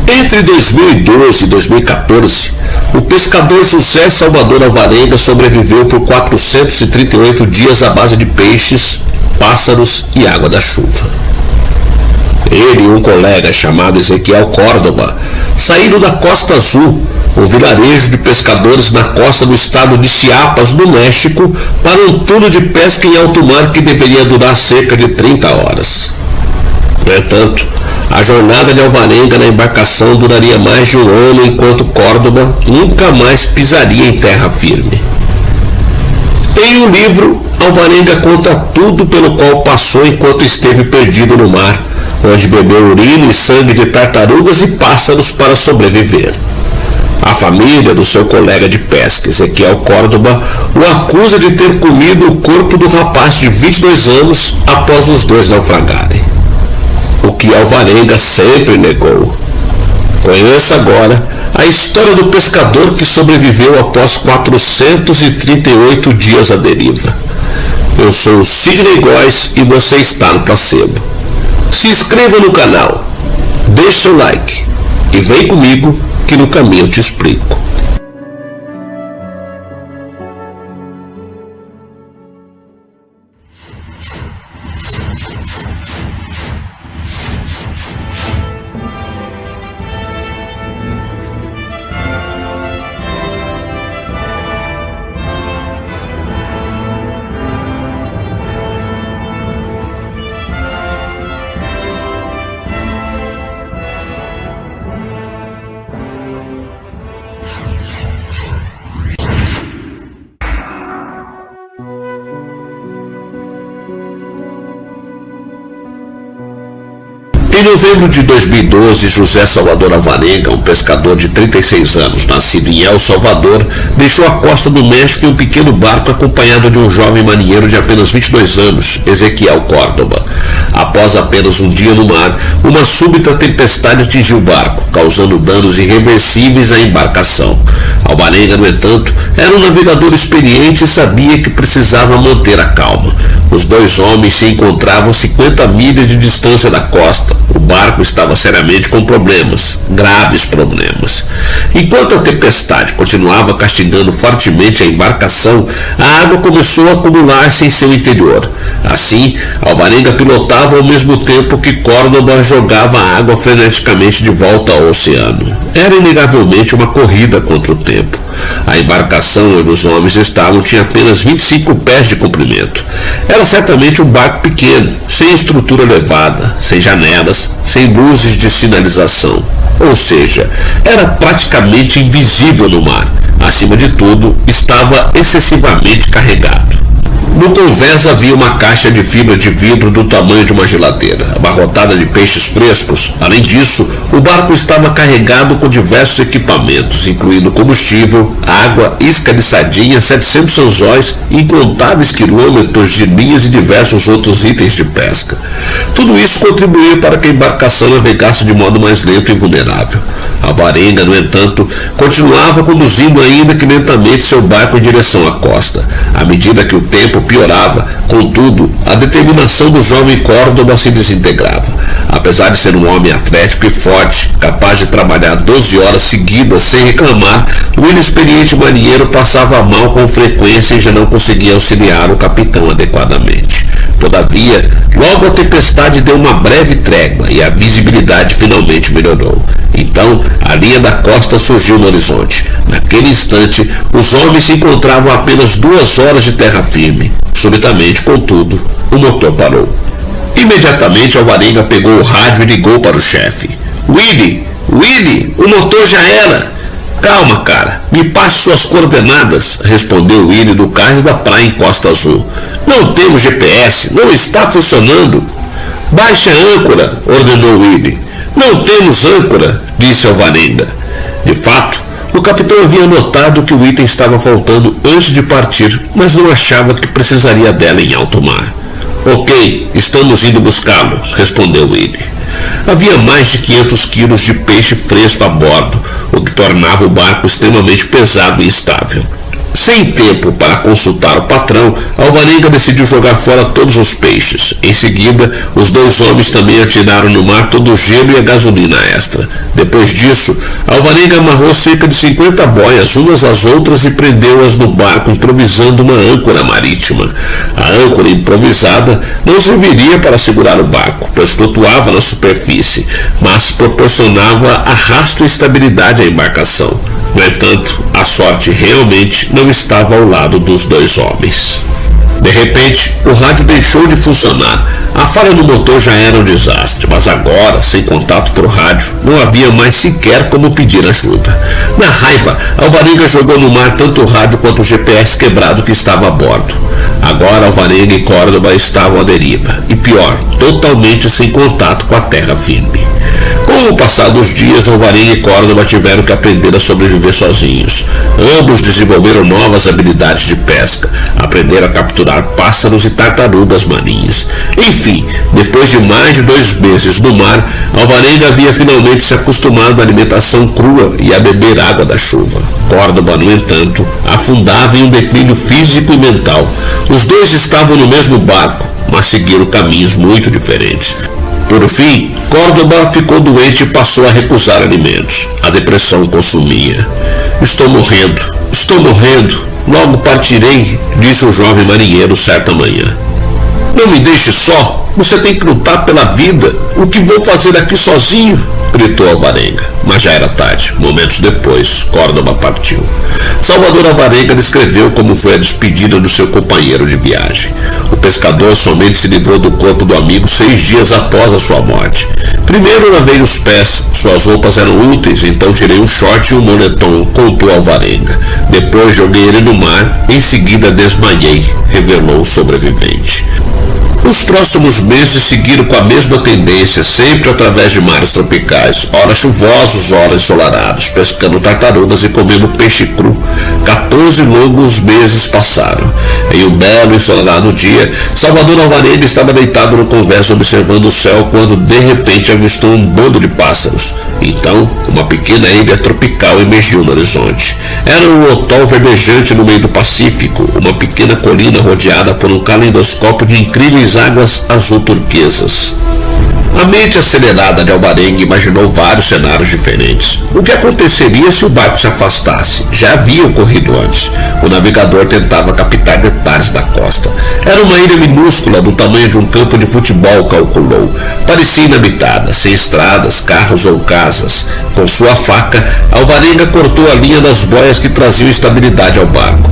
Entre 2012 e 2014, o pescador José Salvador Alvarenga sobreviveu por 438 dias à base de peixes, pássaros e água da chuva. Ele e um colega chamado Ezequiel Córdoba saíram da Costa Azul, um vilarejo de pescadores na costa do estado de Chiapas, no México, para um turno de pesca em alto mar que deveria durar cerca de 30 horas. No entanto, a jornada de Alvarenga na embarcação duraria mais de um ano, enquanto Córdoba nunca mais pisaria em terra firme. Em um livro, Alvarenga conta tudo pelo qual passou enquanto esteve perdido no mar, onde bebeu urina e sangue de tartarugas e pássaros para sobreviver. A família do seu colega de pesca, Ezequiel Córdoba, o acusa de ter comido o corpo do rapaz de 22 anos após os dois naufragarem. O que Alvarenga sempre negou. Conheça agora a história do pescador que sobreviveu após 438 dias à deriva. Eu sou o Sidney Góes e você está no Placebo. Se inscreva no canal, deixe seu like e vem comigo que no caminho eu te explico. Em novembro de 2012, José Salvador Alvarenga, um pescador de 36 anos, nascido em El Salvador, deixou a costa do México em um pequeno barco acompanhado de um jovem marinheiro de apenas 22 anos, Ezequiel Córdoba. Após apenas um dia no mar, uma súbita tempestade atingiu o barco, causando danos irreversíveis à embarcação. Alvarenga, no entanto, era um navegador experiente e sabia que precisava manter a calma. Os dois homens se encontravam a 50 milhas de distância da costa. O barco estava seriamente com problemas, graves problemas. Enquanto a tempestade continuava castigando fortemente a embarcação, a água começou a acumular-se em seu interior. Assim, Alvarenga pilotava ao mesmo tempo que Córdoba jogava a água freneticamente de volta ao oceano. Era inegavelmente uma corrida contra o tempo. A embarcação onde os homens estavam tinha apenas 25 pés de comprimento. Era certamente um barco pequeno, sem estrutura elevada, sem janelas, sem luzes de sinalização. Ou seja, era praticamente invisível no mar. Acima de tudo, estava excessivamente carregado. No convés havia uma caixa de fibra de vidro do tamanho de uma geladeira, abarrotada de peixes frescos. Além disso, o barco estava carregado com diversos equipamentos, incluindo combustível, água, isca de sardinha, 700 anzóis, incontáveis quilômetros de linhas e diversos outros itens de pesca. Tudo isso contribuía para que a embarcação navegasse de modo mais lento e vulnerável. Alvarenga, no entanto, continuava conduzindo ainda que lentamente seu barco em direção à costa. À medida que o tempo piorava, contudo, a determinação do jovem Córdoba se desintegrava. Apesar de ser um homem atlético e forte, capaz de trabalhar 12 horas seguidas sem reclamar, o inexperiente marinheiro passava mal com frequência e já não conseguia auxiliar o capitão adequadamente. Todavia, logo a tempestade deu uma breve trégua e a visibilidade finalmente melhorou. Então, a linha da costa surgiu no horizonte. Naquele instante, os homens se encontravam a apenas 2 horas de terra firme. Subitamente, contudo, o motor parou. Imediatamente, Alvarenga pegou o rádio e ligou para o chefe. Willy, o motor já era. Calma, cara, me passe suas coordenadas, respondeu Willy do cais da praia em Costa Azul. Não temos GPS, não está funcionando. Baixe a âncora, ordenou Willy. Não temos âncora, disse Alvarenga. De fato, o capitão havia notado que o item estava faltando antes de partir, mas não achava que precisaria dela em alto mar. Ok, estamos indo buscá-lo, respondeu Willy. Havia mais de 500 quilos de peixe fresco a bordo, o que tornava o barco extremamente pesado e instável. Sem tempo para consultar o patrão, Alvarenga decidiu jogar fora todos os peixes. Em seguida, os dois homens também atiraram no mar todo o gelo e a gasolina extra. Depois disso, Alvarenga amarrou cerca de 50 boias umas às outras e prendeu-as no barco, improvisando uma âncora marítima. A âncora improvisada não serviria para segurar o barco, pois flutuava na superfície, mas proporcionava arrasto e estabilidade à embarcação. No entanto, a sorte realmente não estava ao lado dos dois homens. De repente, o rádio deixou de funcionar. A falha no motor já era um desastre, mas agora, sem contato por rádio, não havia mais sequer como pedir ajuda. Na raiva, Alvarenga jogou no mar tanto o rádio quanto o GPS quebrado que estava a bordo. Agora Alvarenga e Córdoba estavam à deriva, e pior, totalmente sem contato com a terra firme. Com o passar dos dias, Alvarenga e Córdoba tiveram que aprender a sobreviver sozinhos. Ambos desenvolveram novas habilidades de pesca, aprenderam a capturar pássaros e tartarugas marinhas. Enfim, depois de mais de 2 meses no mar, Alvarenga havia finalmente se acostumado à alimentação crua e a beber água da chuva. Córdoba, no entanto, afundava em um declínio físico e mental. Os dois estavam no mesmo barco, mas seguiram caminhos muito diferentes. Por fim, Córdoba ficou doente e passou a recusar alimentos. A depressão consumia. Estou morrendo, logo partirei, disse o jovem marinheiro certa manhã. Não me deixe só, você tem que lutar pela vida. O que vou fazer aqui sozinho? Gritou Alvarenga, mas já era tarde. Momentos depois, Córdoba partiu. Salvador Alvarenga descreveu como foi a despedida do seu companheiro de viagem. O pescador somente se livrou do corpo do amigo 6 dias após a sua morte. Primeiro lavei os pés, suas roupas eram úteis, então tirei um short e um moletom, contou Alvarenga. Depois joguei ele no mar, em seguida desmaiei, revelou o sobrevivente. Os próximos meses seguiram com a mesma tendência, sempre através de mares tropicais, ora chuvosos, ora ensolarados, pescando tartarugas e comendo peixe cru. 14 longos meses passaram. Em um belo e ensolarado dia, Salvador Alvarenga estava deitado no convés observando o céu quando de repente avistou um bando de pássaros. Então, uma pequena ilha tropical emergiu no horizonte. Era um atol verdejante no meio do Pacífico, uma pequena colina rodeada por um calendoscópio de incríveis águas azul turquesas. A mente acelerada de Alvarenga imaginou vários cenários diferentes. O que aconteceria se o barco se afastasse? Já havia ocorrido antes. O navegador tentava captar detalhes da costa. Era uma ilha minúscula do tamanho de um campo de futebol, calculou. Parecia inabitada, sem estradas, carros ou casas. Com sua faca, Alvarenga cortou a linha das boias que traziam estabilidade ao barco.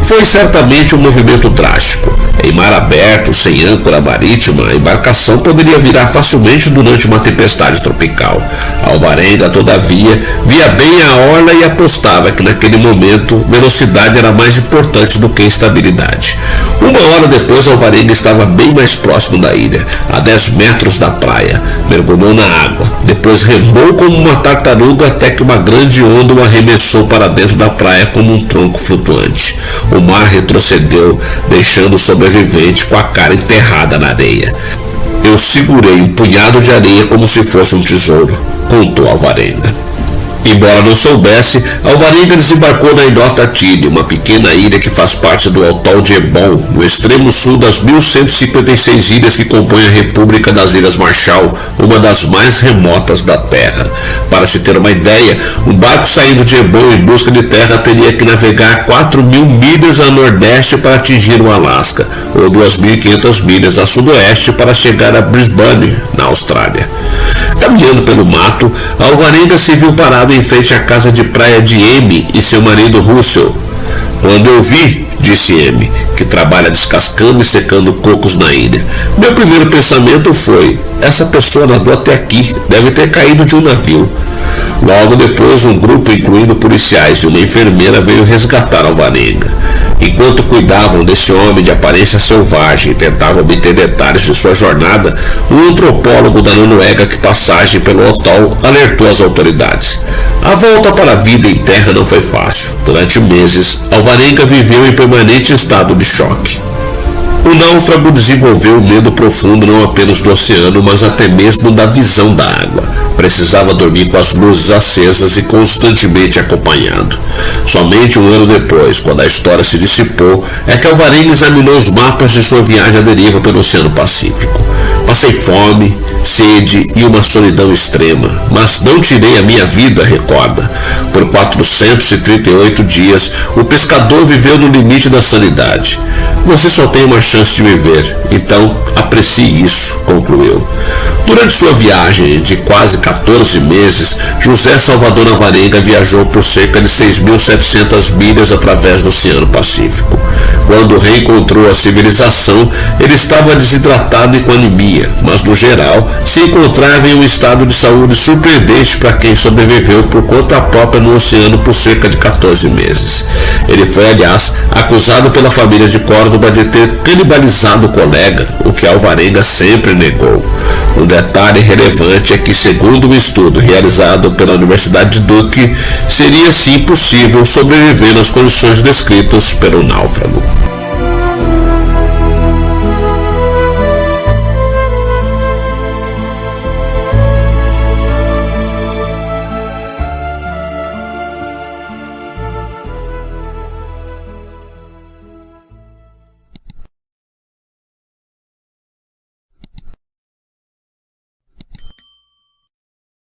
Foi certamente um movimento drástico. Em mar aberto, sem âncora marítima, a embarcação poderia virar facilmente durante uma tempestade tropical. Alvarenga, todavia, via bem a orla e apostava que naquele momento velocidade era mais importante do que estabilidade. 1 hora depois, Alvarenga estava bem mais próximo da ilha, a 10 metros da praia. Mergulhou na água, depois remou como uma tartaruga até que uma grande onda o arremessou para dentro da praia como um tronco flutuante. O mar retrocedeu, deixando o sobrevivente com a cara enterrada na areia. Eu segurei um punhado de areia como se fosse um tesouro, contou Alvarenga. Embora não soubesse, Alvarenga desembarcou na Ilhota Tile, uma pequena ilha que faz parte do atol de Ebon, no extremo sul das 1.156 ilhas que compõem a República das Ilhas Marshall, uma das mais remotas da Terra. Para se ter uma ideia, um barco saindo de Ebon em busca de terra teria que navegar 4.000 milhas a nordeste para atingir o Alasca, ou 2.500 milhas a sudoeste para chegar a Brisbane, na Austrália. Caminhando pelo mato, Alvarenga se viu parado em frente à casa de praia de Amy e seu marido Russell. Quando eu vi, disse Amy, que trabalha descascando e secando cocos na ilha, meu primeiro pensamento foi: essa pessoa nadou até aqui, deve ter caído de um navio. Logo depois, um grupo, incluindo policiais e uma enfermeira, veio resgatar Alvarenga. Enquanto cuidavam desse homem de aparência selvagem e tentavam obter detalhes de sua jornada, um antropólogo da Noruega que passagem pelo atol alertou as autoridades. A volta para a vida em terra não foi fácil. Durante meses, Alvarenga viveu em permanente estado de choque. O náufrago desenvolveu medo profundo não apenas do oceano, mas até mesmo da visão da água. precisava dormir com as luzes acesas e constantemente acompanhado. Somente um ano depois, quando a história se dissipou, é que Alvarenga examinou os mapas de sua viagem à deriva pelo Oceano Pacífico. Passei fome, sede e uma solidão extrema, mas não tirei a minha vida, recorda. Por 438 dias, o pescador viveu no limite da sanidade. Você só tem uma chance de viver, então aprecie isso, concluiu. Durante sua viagem de quase 14 meses, José Salvador Alvarenga viajou por cerca de 6.700 milhas através do Oceano Pacífico. Quando reencontrou a civilização, ele estava desidratado e com anemia, mas no geral se encontrava em um estado de saúde surpreendente para quem sobreviveu por conta própria no oceano por cerca de 14 meses. Ele foi, aliás, acusado pela família de Córdoba de ter canibalizado o colega, o que Alvarenga sempre negou. Um detalhe relevante é que, segundo um estudo realizado pela Universidade de Duke, seria sim possível sobreviver nas condições descritas pelo náufrago.